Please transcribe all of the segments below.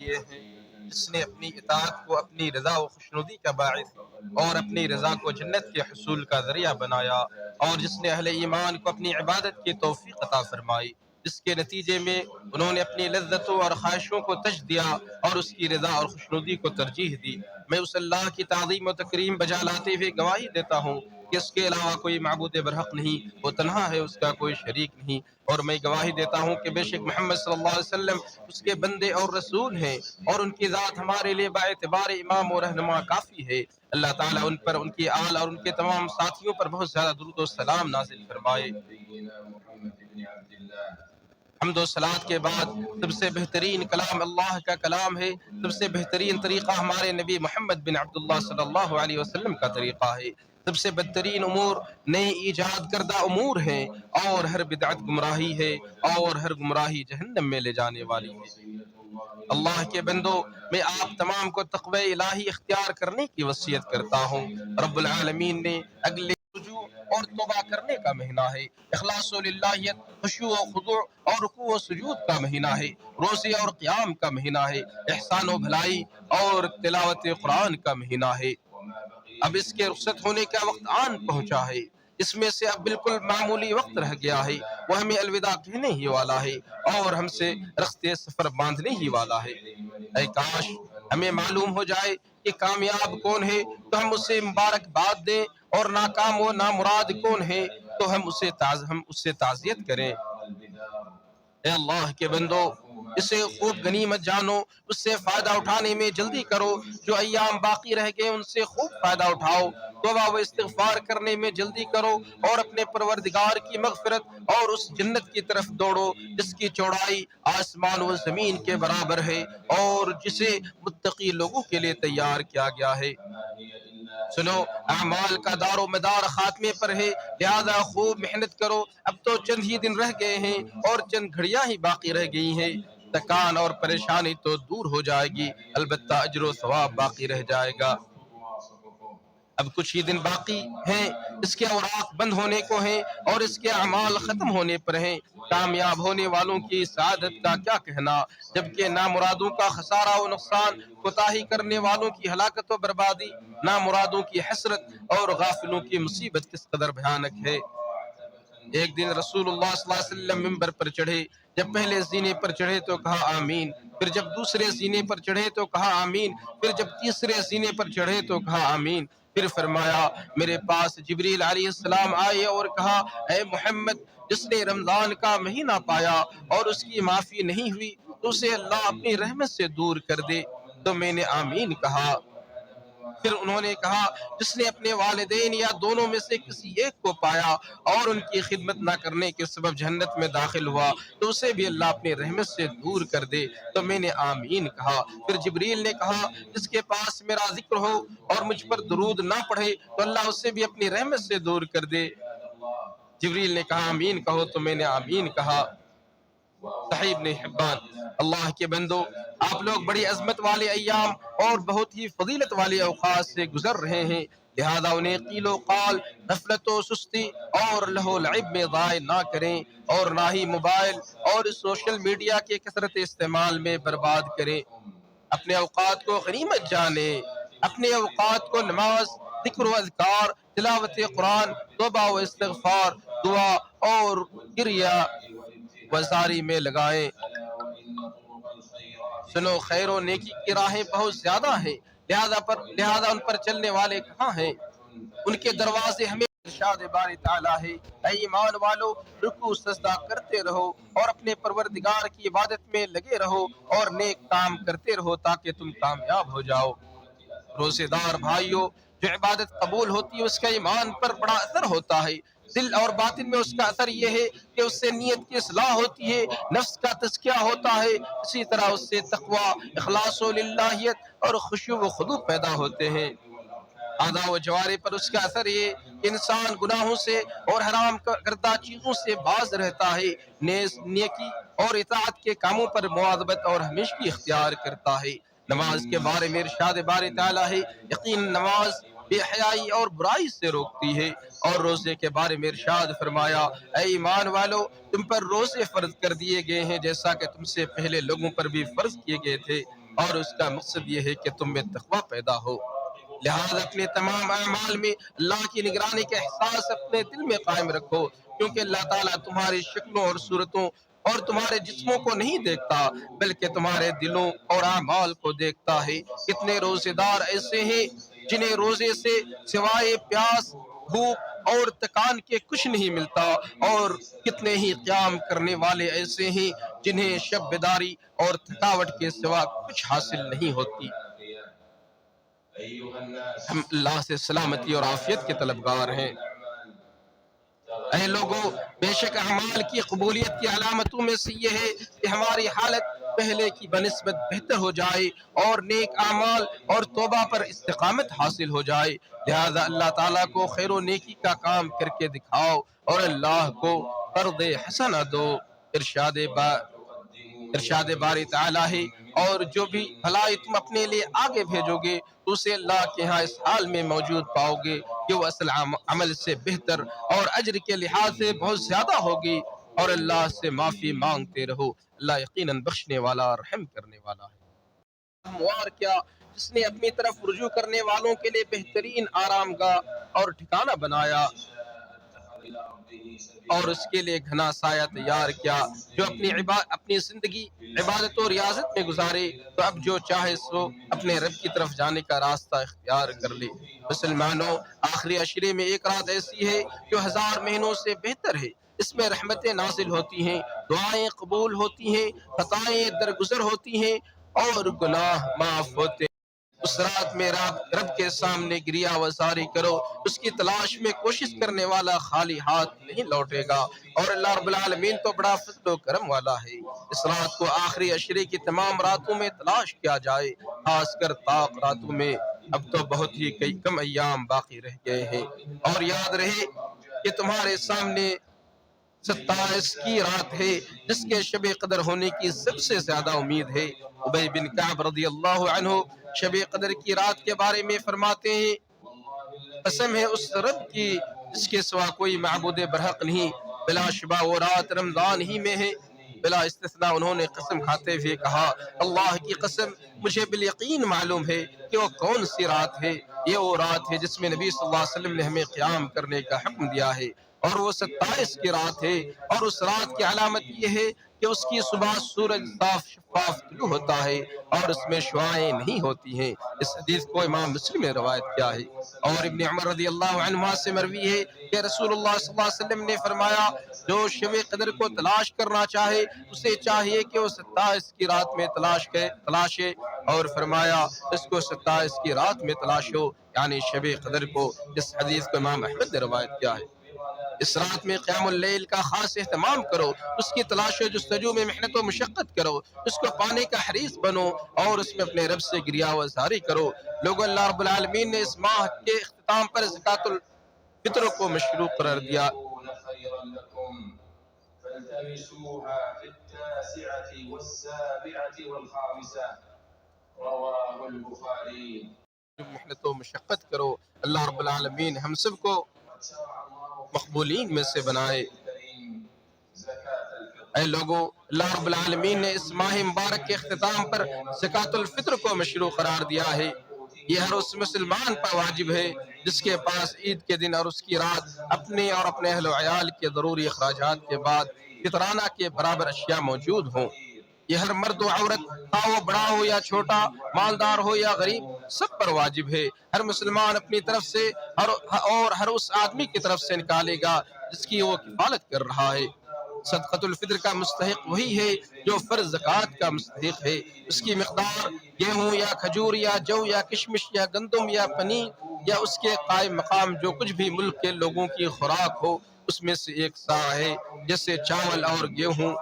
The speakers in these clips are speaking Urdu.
کیے ہیں، جس نے اپنی اطاعت کو اپنی رضا و خوشنودی کا باعث اور اپنی رضا کو جنت کے حصول کا ذریعہ بنایا، اور جس نے اہل ایمان کو اپنی عبادت کی توفیق عطا فرمائی، جس کے نتیجے میں انہوں نے اپنی لذتوں اور خواہشوں کو تج دیا اور اس کی رضا اور خوشنودی کو ترجیح دی۔ میں اس اللہ کی تعظیم و تکریم بجا لاتے ہوئے گواہی دیتا ہوں کہ اس کے علاوہ کوئی معبود برحق نہیں، وہ تنہا ہے، اس کا کوئی شریک نہیں، اور میں گواہی دیتا ہوں کہ بے شک محمد صلی اللہ علیہ وسلم اس کے بندے اور رسول ہیں، اور ان کی ذات ہمارے لیے باعتبار امام و رہنما کافی ہے۔ اللہ تعالیٰ ان پر، ان کی آل اور ان کے تمام ساتھیوں پر بہت زیادہ درود و سلام نازل فرمائے۔ حمد و صلات کے بعد سب سے بہترین کلام اللہ کا کلام ہے، سب سے بہترین طریقہ ہمارے نبی محمد بن عبداللہ صلی اللہ علیہ وسلم کا طریقہ ہے۔ سب سے بدترین امور نئے ایجاد کردہ امور ہیں، اور ہر بدعت گمراہی ہے، اور ہر گمراہی جہنم میں لے جانے والی ہے۔ اللہ کے بندو، میں آپ تمام کو تقوی الہی اختیار کرنے کی وصیت کرتا ہوں۔ رب العالمین نے اگلے رجوع اور توبہ کرنے کا مہینہ ہے، اخلاص و للہیت، خشوع و خضوع اور رکوع و سجود کا مہینہ ہے، روزے اور قیام کا مہینہ ہے، احسان و بھلائی اور تلاوت قرآن کا مہینہ ہے۔ اب اس کے رخصت ہونے کا وقت آن پہنچا ہے، اس میں سے اب بالکل معمولی وقت رہ گیا ہے، وہ ہمیں الوداع کہنے ہی والا ہے اور ہم سے رخت سفر باندھنے ہی والا ہے۔ اے کاش ہمیں معلوم ہو جائے کہ کامیاب کون ہے تو ہم اسے مبارکباد دیں، اور ناکام و نامراد کون ہے تو ہم اس سے تعزیت کریں۔ اے اللہ کے بندو، اسے خوب غنیمت جانو، اس سے فائدہ اٹھانے میں جلدی کرو، جو ایام باقی رہ گئے ان سے خوب فائدہ اٹھاؤ، توبہ و استغفار کرنے میں جلدی کرو، اور اپنے پروردگار کی مغفرت اور اس جنت کی طرف دوڑو جس کی چوڑائی آسمان و زمین کے برابر ہے، اور جسے متقی لوگوں کے لیے تیار کیا گیا ہے۔ سنو، اعمال کا دار و مدار خاتمے پر ہے، لہذا خوب محنت کرو، اب تو چند ہی دن رہ گئے ہیں اور چند گھڑیاں ہی باقی رہ گئی ہیں۔ تکان اور پریشانی تو دور ہو جائے گی، البتہ اجر و ثواب باقی رہ جائے گا۔ اب کچھ ہی دن باقی ہیں، اس کے اوراق بند ہونے کو ہیں، اور اس کے اعمال ختم ہونے پر ہیں۔ کامیاب ہونے والوں کی سعادت کا کیا کہنا، جبکہ نامرادوں کا خسارہ و نقصان، کوتاہی کرنے والوں کی ہلاکت و بربادی، نامرادوں کی حسرت اور غافلوں کی مصیبت کس قدر بھیانک ہے۔ ایک دن رسول اللہ صلی اللہ علیہ وسلم منبر پر چڑھے، جب پہلے زینے پر چڑھے تو کہا آمین، پھر جب دوسرے زینے پر چڑھے تو کہا آمین، پھر جب تیسرے زینے پر چڑھے تو کہا آمین، پھر فرمایا میرے پاس جبریل علیہ السلام آئے اور کہا اے محمد، جس نے رمضان کا مہینہ پایا اور اس کی معافی نہیں ہوئی تو اسے اللہ اپنی رحمت سے دور کر دے، تو میں نے آمین کہا۔ پھر انہوں نے کہا جس نے اپنے والدین یا دونوں میں سے کسی ایک کو پایا اور ان کی خدمت نہ کرنے کے سبب جہنت میں داخل ہوا تو اسے بھی اللہ اپنی رحمت سے دور کر دے، تو میں نے آمین کہا۔ پھر جبریل نے کہا جس کے پاس میرا ذکر ہو اور مجھ پر درود نہ پڑھے تو اللہ اسے بھی اپنی رحمت سے دور کر دے۔ جبریل نے کہا آمین کہو، تو میں نے آمین کہا۔ صحیح ابن حبان۔ اللہ کے بندو، آپ لوگ بڑی عظمت والے ایام اور بہت ہی فضیلت والے اوقات سے گزر رہے ہیں، لہذا انہیں قیل و قال، غفلت و سستی اور لہو و لعب میں ضائع نہ کریں، اور نہ ہی موبائل اور سوشل میڈیا کے کثرت استعمال میں برباد کریں۔ اپنے اوقات کو غنیمت جانیں، اپنے اوقات کو نماز، ذکر و اذکار، تلاوت قرآن، توبہ و استغفار، دعا اور گریہ وزاری میں لگائیں۔ سنو، خیر و نیکی کی راہیں بہت زیادہ ہیں، لہذا ان پر چلنے والے کہاں ہیں؟ ان کے دروازے ہمیں ارشاد باری تعالیٰ ہے اے ایمان والو، رکوع سجدہ کرتے رہو اور اپنے پروردگار کی عبادت میں لگے رہو اور نیک کام کرتے رہو تاکہ تم کامیاب ہو جاؤ۔ روزے دار بھائیو، جو عبادت قبول ہوتی ہے اس کا ایمان پر بڑا اثر ہوتا ہے، دل اور باطن میں اس کا اثر یہ ہے کہ اس سے نیت کی اصلاح ہوتی ہے، نفس کا تزکیہ ہوتا ہے، اسی طرح اس سے تقوی، اخلاص و للہیت اور خشوع و خضوع پیدا ہوتے ہیں۔ اعضاء و جوارح پر اس کا اثر یہ کہ انسان گناہوں سے اور حرام کردہ چیزوں سے باز رہتا ہے، نیز نیکی اور اطاعت کے کاموں پر مواظبت اور ہمیشگی اختیار کرتا ہے۔ نماز کے بارے میں ارشاد باری تعالیٰ ہے یقین نماز بے حیائی اور برائی سے روکتی ہے، اور روزے کے بارے میں ارشاد فرمایا اے ایمان والو، تم پر روزے فرض کر دیے گئے ہیں جیسا کہ تم سے پہلے لوگوں پر بھی فرض کیے گئے تھے، اور اس کا مقصد یہ ہے کہ تم میں تقوی پیدا ہو۔ لہذا اپنے تمام اعمال میں اللہ کی نگرانی کا احساس اپنے دل میں قائم رکھو، کیونکہ اللہ تعالیٰ تمہاری شکلوں اور صورتوں اور تمہارے جسموں کو نہیں دیکھتا، بلکہ تمہارے دلوں اور اعمال کو دیکھتا ہے۔ کتنے روزے دار ایسے ہیں جنہیں روزے سے سوائے پیاس، بھوک اور تکان کے کچھ نہیں ملتا، اور کتنے ہی قیام کرنے والے ایسے ہیں جنہیں شب بیداری اور تھکاوٹ کے سوا کچھ حاصل نہیں ہوتی۔ ہم اللہ سے سلامتی اور عافیت کے طلبگار ہیں۔ اے لوگوں، بے شک اعمال کی قبولیت کی علامتوں میں سے یہ ہے کہ ہماری حالت پہلے کی بنسبت بہتر ہو جائے اور نیک اعمال اور توبہ پر استقامت حاصل ہو جائے۔ لہذا اللہ تعالیٰ کو خیر و نیکی کا کام کر کے دکھاؤ اور اللہ کو قرض حسنہ دو۔ ارشاد باری تعالیٰ ہے، اور جو بھی بھلائی تم اپنے لیے آگے بھیجو گے تو اسے اللہ کے ہاں اس حال میں موجود پاؤ گے کہ وہ اصل عمل سے بہتر اور اجر کے لحاظ سے بہت زیادہ ہوگی، اور اللہ سے معافی مانگتے رہو۔ اللہ یقیناً بخشنے والا اور رحم کرنے والا ہے۔ ہموار کیا جس نے اپنی طرف رجوع کرنے والوں کے لیے بہترین آرام گاہ اور ٹھکانہ بنایا، اور اس کے لیے گھنا سایہ تیار کیا۔ جو اپنی زندگی عبادت و ریاضت میں گزارے تو اب جو چاہے سو اپنے رب کی طرف جانے کا راستہ اختیار کر لے۔ مسلمانوں، آخری عشرے میں ایک رات ایسی ہے جو 1000 مہینوں سے بہتر ہے۔ اس میں رحمتیں نازل ہوتی ہیں، دعائیں قبول ہوتی ہیں، خطائیں درگزر ہوتی ہیں اور گناہ معاف ہوتے ہیں۔ اس رات میں رب کے سامنے گریہ وزاری کرو، اس کی تلاش میں کوشش کرنے والا خالی ہاتھ نہیں لوٹے گا، اور اللہ رب العالمین تو بڑا فضل و کرم والا ہے۔ اس رات کو آخری عشرے کی تمام راتوں میں تلاش کیا جائے، خاص کر طاق راتوں میں۔ اب تو بہت ہی کم ایام باقی رہ گئے ہیں، اور یاد رہے کہ تمہارے سامنے 27 کی رات ہے جس کے شب قدر ہونے کی سب سے زیادہ امید ہے۔ ابی بن کعب رضی اللہ عنہ شب قدر کی رات کے بارے میں فرماتے ہیں، قسم ہے اس رب کی جس کے سوا کوئی معبود برحق نہیں، بلا شبہ وہ رات رمضان ہی میں ہے۔ بلا استثناء انہوں نے قسم کھاتے ہوئے کہا، اللہ کی قسم مجھے بالیقین معلوم ہے کہ وہ کون سی رات ہے۔ یہ وہ رات ہے جس میں نبی صلی اللہ علیہ وسلم نے ہمیں قیام کرنے کا حکم دیا ہے، اور وہ 27 کی رات ہے، اور اس رات کی علامت یہ ہے کہ اس کی صبح سورج صاف شفاف طلوع ہوتا ہے اور اس میں شعاعیں نہیں ہوتی ہیں۔ اس حدیث کو امام مسلم نے روایت کیا ہے، اور ابن عمر رضی اللہ عنہ سے مروی ہے کہ رسول اللہ صلی اللہ علیہ وسلم نے فرمایا، جو شب قدر کو تلاش کرنا چاہے اسے چاہیے کہ وہ 27 کی رات میں تلاشے، اور فرمایا اس کو 27 کی رات میں تلاشو، یعنی شب قدر کو۔ اس حدیث کو امام احمد نے روایت کیا ہے۔ اس رات میں قیام اللیل کا خاص اہتمام کرو، اس کی تلاش و جستجو میں محنت و مشقت کرو، اس کو پانے کا حریص بنو، اور اس میں اپنے رب سے گریہ وزاری کرو۔ لوگوں، اللہ رب العالمین نے اس ماہ کے اختتام پر زکوٰۃ الفطر کو مشروع قرار دیا۔ محنت و مشقت کرو، اللہ رب العالمین ہم سب کو مقبولین میں سے بنائے۔ اے لوگوں، اللہ رب العالمین نے اس ماہ مبارک کے اختتام پر زکوٰۃ الفطر کو مشروع قرار دیا ہے۔ یہ ہر اس مسلمان پر واجب ہے جس کے پاس عید کے دن اور اس کی رات اپنے اور اپنے اہل و عیال کے ضروری اخراجات کے بعد فطرانہ کے برابر اشیاء موجود ہوں۔ یہ ہر مرد و عورت، خواہ وہ بڑا ہو یا چھوٹا، مالدار ہو یا غریب، سب پر واجب ہے۔ ہر مسلمان اپنی طرف سے اور ہر اس آدمی کی طرف سے نکالے گا جس کی وہ کفالت کر رہا ہے۔ صدقۃ الفطر کا مستحق وہی ہے جو فرض زکوٰۃ کا مستحق ہے۔ اس کی مقدار گیہوں یا کھجور یا جو یا کشمش یا گندم یا پنیر یا اس کے قائم مقام جو کچھ بھی ملک کے لوگوں کی خوراک ہو اس میں سے ایک سا ہے، جیسے چاول اور گیہوں،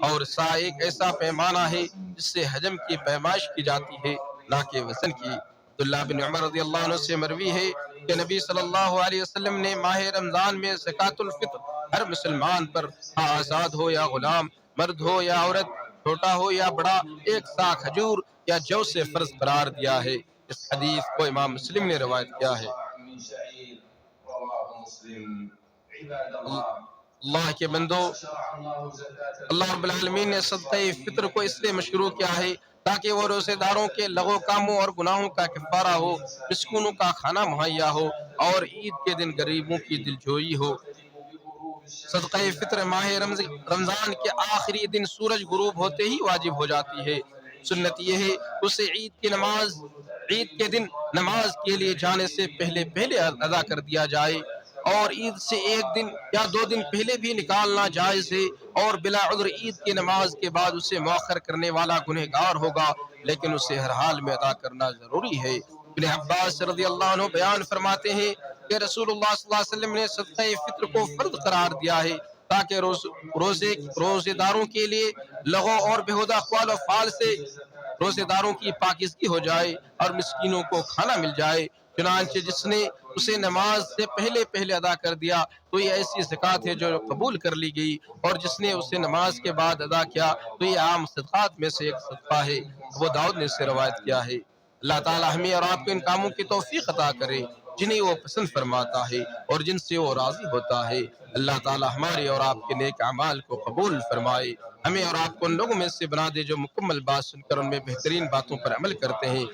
اور سا ایک ایسا پیمانہ ہے جس سے حجم کی پیمائش کی جاتی ہے، نہ کہ وزن کی۔ عبداللہ بن عمر رضی اللہ عنہ سے مروی ہے کہ نبی صلی اللہ علیہ وسلم نے ماہ رمضان میں زکوٰۃ الفطر ہر مسلمان پر، آزاد ہو یا غلام، مرد ہو یا عورت، چھوٹا ہو یا بڑا، ایک سا کھجور یا جو سے فرض قرار دیا ہے۔ اس حدیث کو امام مسلم نے روایت کیا ہے۔ اللہ کے بندو، اللہ رب العالمین نے صدقہ فطر کو اس لیے مشروع کیا ہے تاکہ وہ روزے داروں کے لغو کاموں اور گناہوں کا کفارہ ہو، مسکینوں کا کھانا مہیا ہو اور عید کے دن غریبوں کی دلجوئی ہو۔ صدقہ فطر ماہ رمضان کے آخری دن سورج غروب ہوتے ہی واجب ہو جاتی ہے۔ سنت یہ ہے اسے عید کے دن نماز کے لیے جانے سے پہلے ادا کر دیا جائے، اور عید سے ایک دن یا 2 دن پہلے بھی نکالنا جائز ہے، اور بلا عذر عید کی نماز کے بعد اسے مؤخر کرنے والا گنہگار ہوگا، لیکن اسے ہر حال میں ادا کرنا ضروری ہے۔ ابن عباس رضی اللہ عنہ بیان فرماتے ہیں کہ رسول اللہ صلی اللہ علیہ وسلم نے صدقہ فطر کو فرض قرار دیا ہے تاکہ روزے داروں کے لیے لغو اور بےہودہ اقوال و افعال سے روزے داروں کی پاکیزگی ہو جائے اور مسکینوں کو کھانا مل جائے۔ چنانچہ جس نے اسے نماز سے پہلے ادا کر دیا تو یہ ایسی زکوٰۃ ہے جو قبول کر لی گئی، اور جس نے اسے نماز کے بعد ادا کیا تو یہ عام صدقات میں سے ایک صدقہ ہے۔ ابو داؤد نے اسے روایت کیا ہے۔ اللہ تعالی ہمیں اور آپ کو ان کاموں کی توفیق عطا کرے جنہیں وہ پسند فرماتا ہے اور جن سے وہ راضی ہوتا ہے۔ اللہ تعالی ہمارے اور آپ کے نیک اعمال کو قبول فرمائے، ہمیں اور آپ کو ان لوگوں میں سے بنا دے جو مکمل بات سن کر ان میں بہترین باتوں پر عمل کرتے ہیں۔